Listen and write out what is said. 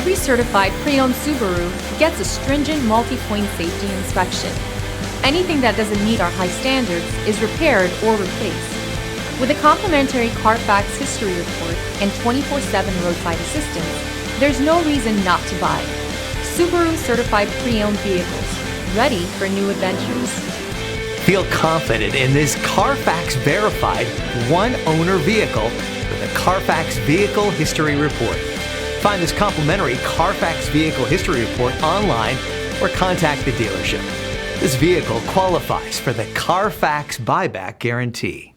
Every certified pre-owned Subaru gets a stringent multi-point safety inspection. Anything that doesn't meet our high standards is repaired or replaced. With a complimentary Carfax history report and 24/7 roadside assistance, there's no reason not to buy. Subaru certified pre-owned vehicles, ready for new adventures. Feel confident in this Carfax verified one-owner vehicle with a Carfax Vehicle History Report. Find this complimentary Carfax Vehicle History Report online or contact the dealership. This vehicle qualifies for the Carfax Buyback Guarantee.